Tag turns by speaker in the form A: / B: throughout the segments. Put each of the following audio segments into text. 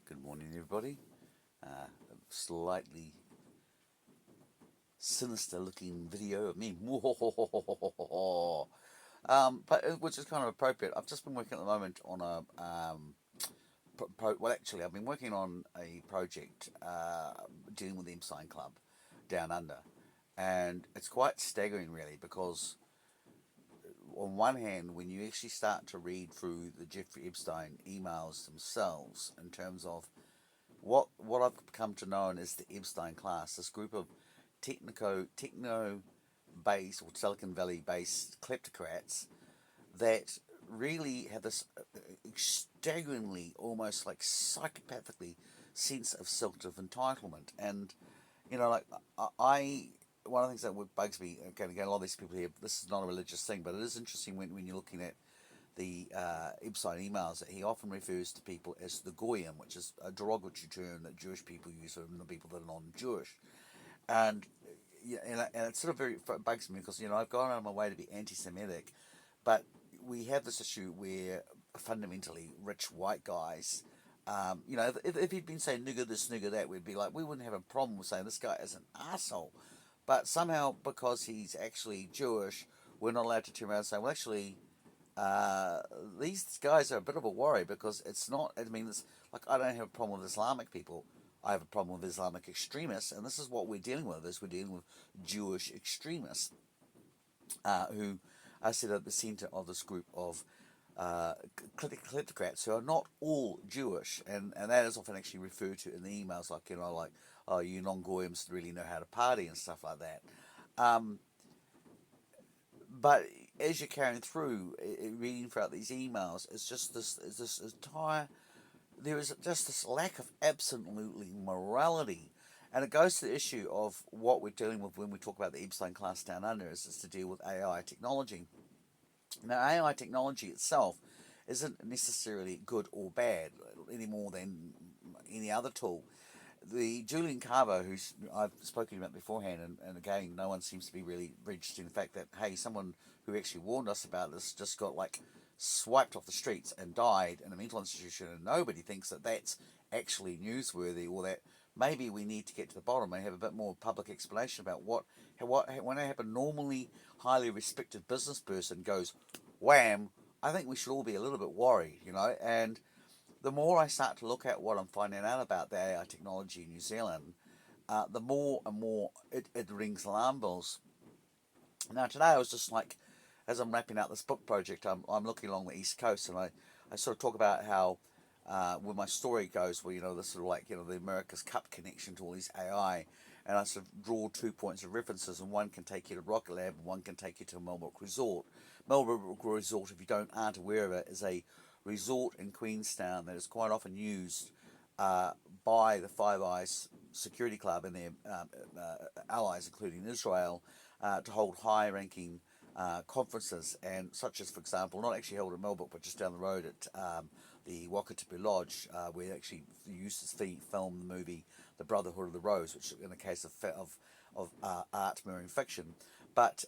A: Good morning, everybody. Slightly sinister looking video of me, but which is kind of appropriate. I've just been working at the moment on actually, I've been working on a project dealing with the Epstein Club down under, and it's quite staggering, really, because on one hand, when you actually start to read through the Jeffrey Epstein emails themselves, in terms of what I've come to know as the Epstein class, this group of techno based or Silicon Valley based kleptocrats that really have this staggeringly, almost like psychopathically sense of entitlement. And like I one of the things that bugs me, again, a lot of these people here, this is not a religious thing, but it is interesting when you're looking at the Epstein emails, that he often refers to people as the goyim, which is a derogatory term that Jewish people use for the people that are non-Jewish. And yeah, and it sort of very bugs me because I've gone out of my way to be anti-Semitic, but we have this issue where fundamentally rich white guys, if he'd been saying nigger this, nigger that, we wouldn't have a problem with saying this guy is an asshole. But somehow, because he's actually Jewish, we're not allowed to turn around and say, well, actually, uh, these guys are a bit of a worry, because it's not. I mean, it's like, I don't have a problem with Islamic people. I have a problem with Islamic extremists, and this is what we're dealing with. Is we're dealing with Jewish extremists who are set at the centre of this group of kleptocrats who are not all Jewish, and that is often actually referred to in the emails, like oh, you non-goyim really know how to party and stuff like that. Um, but as you're carrying through, reading throughout these emails, it's just this entire, there is just this lack of absolutely morality. And it goes to the issue of what we're dealing with when we talk about the Epstein class down under, is to deal with AI technology. Now, AI technology itself isn't necessarily good or bad any more than any other tool. The Julian Carver, who's I've spoken about beforehand, and again, no one seems to be really registered in the fact that, hey, someone who actually warned us about this just got like swiped off the streets and died in a mental institution, and nobody thinks that that's actually newsworthy, or that maybe we need to get to the bottom and have a bit more public explanation about what when I have a normally highly respected business person goes wham. I think we should all be a little bit worried. And the more I start to look at what I'm finding out about the AI technology in New Zealand, the more and more it rings alarm bells. Now, today I was just like, as I'm wrapping up this book project, I'm looking along the East Coast, and I sort of talk about how, where my story goes, where, this sort of like, the America's Cup connection to all these AI, and I sort of draw 2 points of references, and one can take you to Rocket Lab, and one can take you to Melbourne Resort. Melbourne Resort, if you aren't aware of it, is a resort in Queenstown that is quite often used uh, by the Five Eyes Security Club and their allies, including Israel, to hold high-ranking conferences, and such as, for example, not actually held in Melbourne, but just down the road at the Wakatipu Lodge, where they actually used to film the movie The Brotherhood of the Rose, which, in the case of art mirroring fiction. But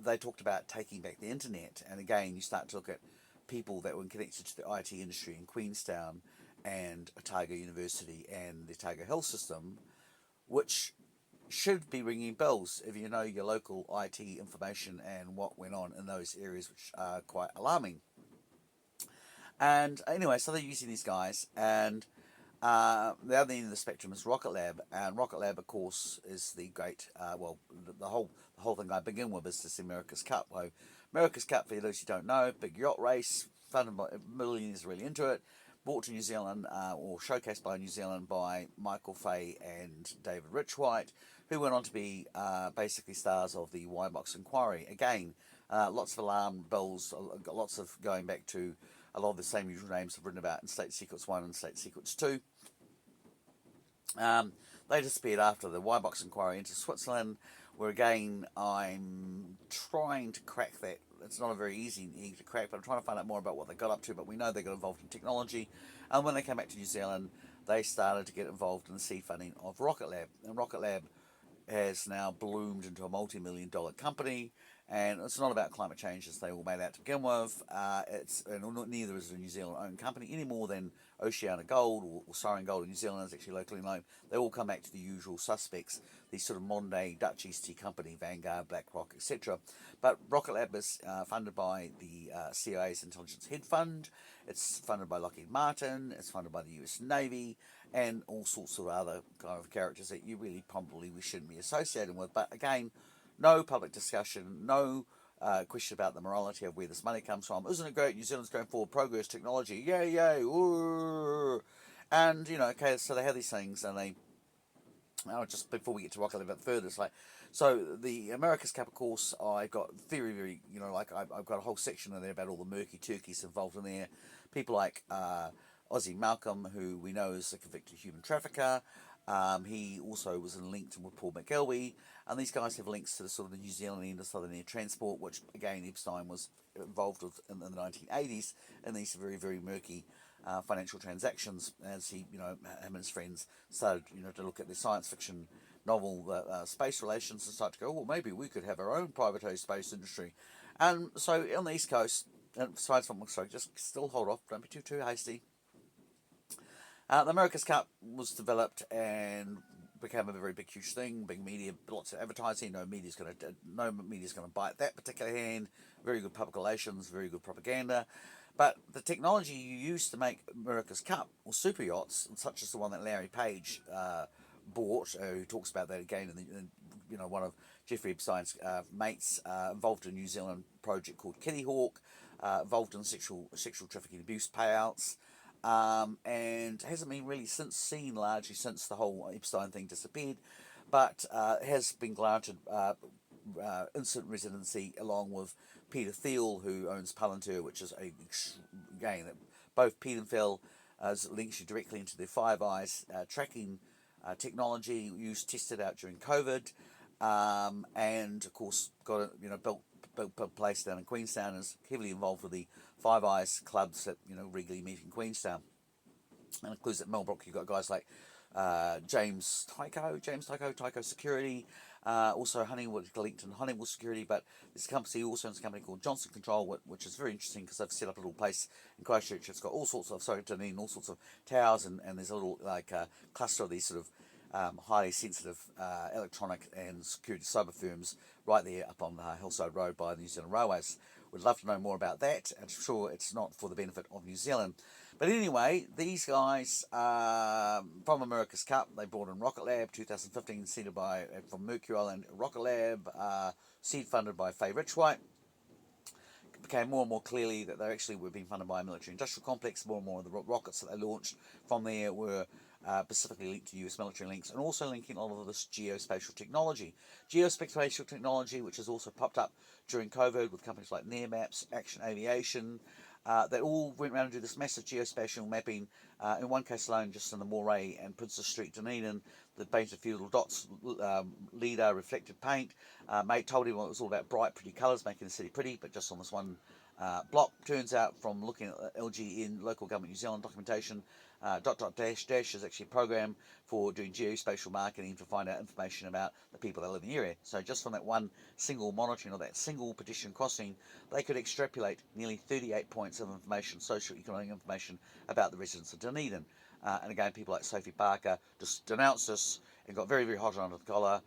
A: they talked about taking back the internet, and again, you start to look at people that were connected to the IT industry in Queenstown and Otago University and the Otago Health System, which should be ringing bells if you know your local IT information and what went on in those areas, which are quite alarming. And anyway, so they're using these guys, and the other end of the spectrum is Rocket Lab, and Rocket Lab, of course, is the great. The whole thing I begin with is this America's Cup. Well, America's Cup, for those who don't know, big yacht race, funded by millions, really into it, brought to New Zealand, or showcased by New Zealand by Michael Fay and David Richwhite, who went on to be basically stars of the Box Inquiry. Again, lots of alarm bells, lots of going back to a lot of the same usual names I've written about in State Secrets 1 and State Secrets 2. They disappeared after the Box Inquiry into Switzerland, where again I'm trying to crack that. It's not a very easy to crack, but I'm trying to find out more about what they got up to. But we know they got involved in technology, and when they came back to New Zealand, they started to get involved in the seed funding of Rocket Lab. And Rocket Lab has now bloomed into a multi-million-dollar company, And it's not about climate change as they all made out to begin with. Neither is a New Zealand-owned company any more than Oceana Gold or Siren Gold in New Zealand is actually locally known. They all come back to the usual suspects, these sort of modern-day Dutch East Tea Company, Vanguard, BlackRock, etc. But Rocket Lab is funded by the CIA's Intelligence Hedge Fund. It's funded by Lockheed Martin. It's funded by the US Navy and all sorts of other kind of characters that you really probably we shouldn't be associating with. But again, no public discussion, no question about the morality of where this money comes from. Isn't it great? New Zealand's going forward, progress, technology, yay, yay, ooh. And, okay, so they have these things, and they, just before we get to Rocket a bit further, it's like, so the America's Cup, of course, I've got very, very, I've got a whole section in there about all the murky turkeys involved in there. People like Ozzy Malcolm, who we know is a convicted human trafficker. He also was linked with Paul McElwee, and these guys have links to the sort of the New Zealand end of Southern Air Transport, which again Epstein was involved with in the 1980s, and these very, very murky financial transactions. As he, him and his friends started, to look at their science fiction novel space relations and start to go, well, maybe we could have our own privatised space industry. And so on the East Coast, and besides from, sorry, just still hold off, don't be too hasty. The America's Cup was developed and became a very big, huge thing. Big media, lots of advertising. No media's going to bite that particular hand. Very good public relations, very good propaganda. But the technology you use to make America's Cup or super yachts, such as the one that Larry Page bought, who talks about that again in one of Jeffrey Epstein's mates, involved in a New Zealand project called Kitty Hawk, involved in sexual trafficking abuse payouts. And hasn't been really seen largely since the whole Epstein thing disappeared, but has been granted instant residency along with Peter Thiel, who owns Palantir, which is again both Pete and Phil links you directly into their Five Eyes tracking technology tested out during COVID, and of course got built place down in Queenstown, is heavily involved with the Five Eyes clubs that regularly meet in Queenstown, and includes at Melbrook. You've got guys like James Tyco Security, also Honeywell linked in Honeywell Security, but this company also owns a company called Johnson Control, which is very interesting because they've set up a little place in Christchurch. It's got all sorts of all sorts of towers, and there's a little cluster of these sort of highly sensitive electronic and security cyber firms right there up on the Hillside Road by the New Zealand Railways. Would love to know more about that. I'm sure it's not for the benefit of New Zealand. But anyway, these guys from America's Cup, they brought in Rocket Lab, 2015, seeded from Mercury Island Rocket Lab, seed funded by Faye Richwhite. It became more and more clearly that they actually were being funded by a military industrial complex. More and more of the rockets that they launched from there were specifically linked to US military links, and also linking a lot of this geospatial technology. Geospatial technology, which has also popped up during COVID with companies like Nearmaps, Action Aviation, that all went around and did this massive geospatial mapping. In one case alone, just in the Moray and Princess Street, Dunedin, the painted feudal dots, leader, reflected paint. Mate told him it was all about bright, pretty colours, making the city pretty, but just on this one block. Turns out from looking at LGN, Local Government New Zealand documentation, .. is actually a program for doing geospatial marketing to find out information about the people that live in the area. So just from that one single monitoring of that single pedestrian crossing, they could extrapolate nearly 38 points of information, socio-economic information about the residents of Dunedin. And again, people like Sophie Parker just denounced this and got very, very hot under the collar,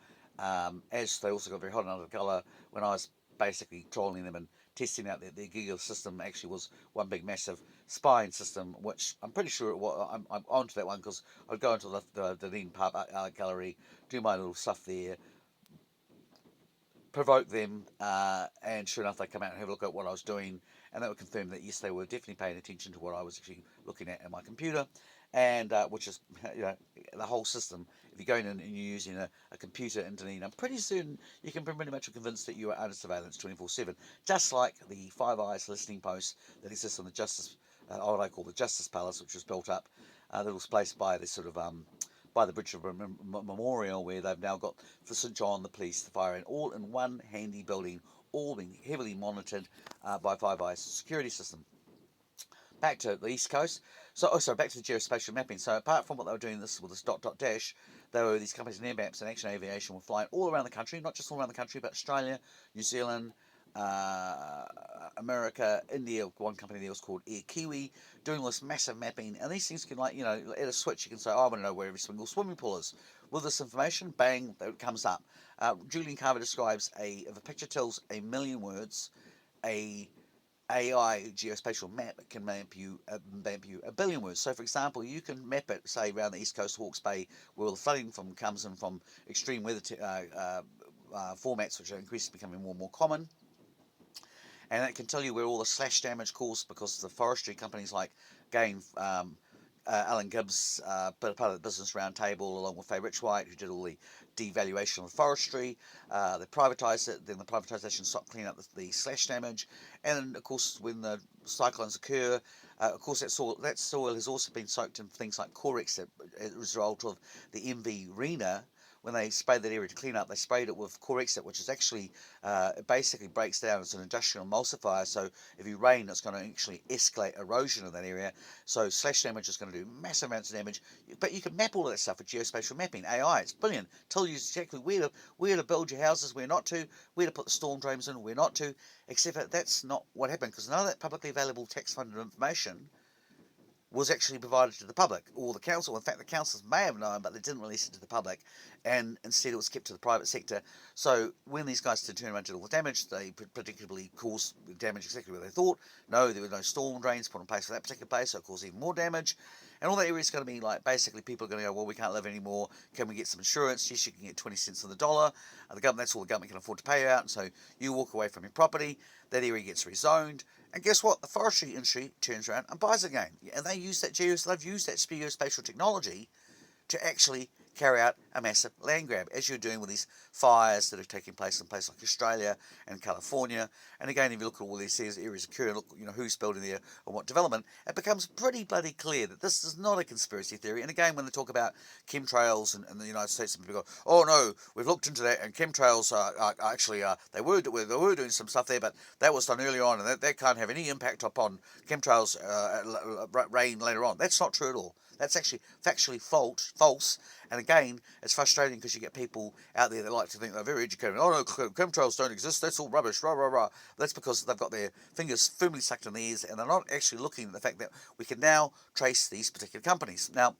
A: as they also got very hot under the collar when I was basically trolling them and testing out their Google system. Actually was one big massive spying system, which I'm pretty sure I'm onto that one because I'd go into the Dunedin Pub Art Gallery, do my little stuff there, provoke them, and sure enough they come out and have a look at what I was doing, and that would confirm that yes, they were definitely paying attention to what I was actually looking at my computer, and which is the whole system. If you're going in and you're using a computer in Dunedin, I'm pretty certain you can pretty much convinced that you are under surveillance 24/7, just like the Five Eyes listening post that exists on the Justice, what I call the Justice Palace, which was built up, that was placed by this sort of by the Bridge of Memorial, where they've now got the St John, the police, the fire, and all in one handy building, all being heavily monitored by Five Eyes security system. Back to the East Coast. Back to the geospatial mapping. So apart from what they were doing this with this .. there were these companies, Nearmaps and Action Aviation, were flying all around the country, not just all around the country, but Australia, New Zealand, America, India. One company there was called Air Kiwi, doing all this massive mapping. And these things can, like, at a switch, you can say, oh, I want to know where every single swimming pool is. With this information, bang, it comes up. Julian Carver describes if a picture tells a million words, a AI geospatial map can map you a billion words. So, for example, you can map it, say, around the east coast, Hawke's Bay, where all the flooding comes in from extreme weather formats, which are increasingly becoming more and more common. And it can tell you where all the slash damage caused because the forestry companies like Gain, Alan Gibbs, part of the Business Roundtable, along with Faye Richwhite, who did all the devaluation of the forestry. They privatised it, then the privatisation stopped cleaning up the slash damage. And of course, when the cyclones occur, of course, that soil has also been soaked in things like Corex as a result of the MV Rena. When they sprayed that area to clean up, they sprayed it with Corexit, which is actually, it basically breaks down as an industrial emulsifier. So if you rain, it's going to actually escalate erosion in that area. So slash damage is going to do massive amounts of damage. But you can map all of that stuff with geospatial mapping. AI, it's brilliant. Tell you exactly where to build your houses, where not to, where to put the storm drains in, where not to. Except that that's not what happened, because none of that publicly available tax-funded information was actually provided to the public or the council. In fact, the councils may have known, but they didn't release it to the public, and instead it was kept to the private sector. So when these guys did turn around and did all the damage, they predictably caused damage exactly where they thought. No, there were no storm drains put in place for that particular place, so it caused even more damage. And all that area is going to be like, basically people are going to go, well, we can't live anymore. Can we get some insurance? Yes, you can get 20 cents on the dollar. That's all the government can afford to pay out. And so you walk away from your property. That area gets rezoned. And guess what? The forestry industry turns around and buys again. And they've used that geospatial technology to actually carry out a massive land grab, as you're doing with these fires that are taking place in places like Australia and California. And again, if you look at all these areas occurring, look, who's building there and what development, it becomes pretty bloody clear that this is not a conspiracy theory. And again, when they talk about chemtrails in the United States, and people go, oh no, we've looked into that, and chemtrails are actually, they were doing some stuff there, but that was done earlier on, and that can't have any impact upon chemtrails rain later on. That's not true at all. That's actually factually false. And again, it's frustrating because you get people out there that like to think they're very educated. Oh no, chemtrails don't exist. That's all rubbish. Rah, rah, rah. That's because they've got their fingers firmly stuck in their ears, and they're not actually looking at the fact that we can now trace these particular companies. Now,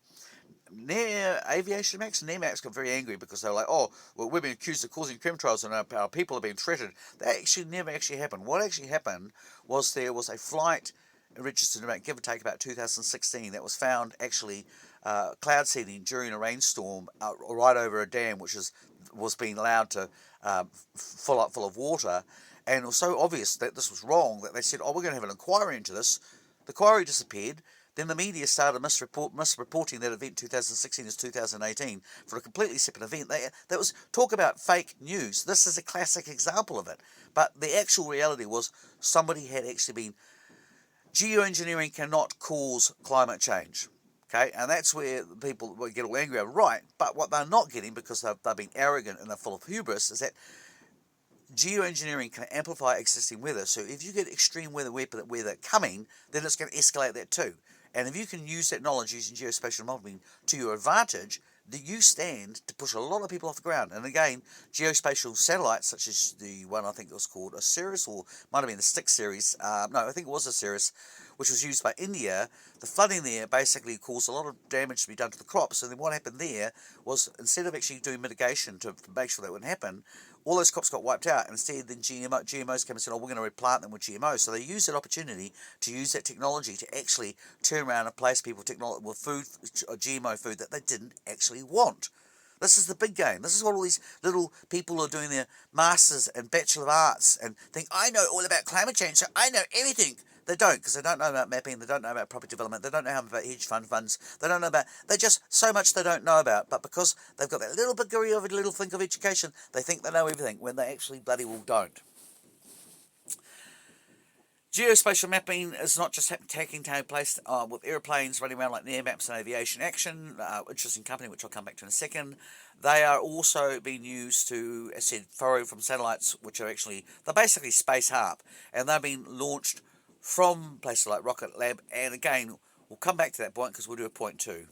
A: Aviation Max and Max got very angry because they were like, oh, well, we've been accused of causing chemtrails and our people have been threatened. That actually never actually happened. What actually happened was there was a flight registered about, give or take, about 2016 that was found actually cloud seeding during a rainstorm right over a dam which was being allowed to full of water. And it was so obvious that this was wrong that they said, oh, we're going to have an inquiry into this. The inquiry disappeared. Then the media started misreporting that event 2016 as 2018 for a completely separate event. That was talk about fake news. This is a classic example of it. But the actual reality was somebody had actually been... Geoengineering cannot cause climate change. Okay, and that's where people get all angry about, right? But what they're not getting, because they've been arrogant and they're full of hubris, is that geoengineering can amplify existing weather. So if you get extreme weather coming, then it's going to escalate that too. And if you can use that knowledge using geospatial modeling to your advantage, that you stand to push a lot of people off the ground. And again, geospatial satellites, such as the one I think it was called Osiris, or might have been the Styx series. No, I think it was Osiris, which was used by India. The flooding there basically caused a lot of damage to be done to the crops. And then what happened there was, instead of actually doing mitigation to make sure that wouldn't happen, all those crops got wiped out. And instead, then GMOs came and said, oh, we're going to replant them with GMOs. So they used that opportunity to use that technology to actually turn around and place people with food, GMO food, that they didn't actually want. This is the big game. This is what all these little people are doing their Masters and Bachelor of Arts and think, I know all about climate change, so I know everything. They don't, because they don't know about mapping, they don't know about property development, they don't know how about hedge funds, they don't know about, they just, so much they don't know about, but because they've got that little degree of a little think of education, they think they know everything, when they actually bloody well don't. Geospatial mapping is not just taking place with airplanes running around like Maps and Aviation Action, interesting company which I'll come back to in a second. They are also being used to, as I said, furrow from satellites, which are actually, they're basically space HARP, and they're being launched from places like Rocket Lab. And again, we'll come back to that point because we'll do a point 2.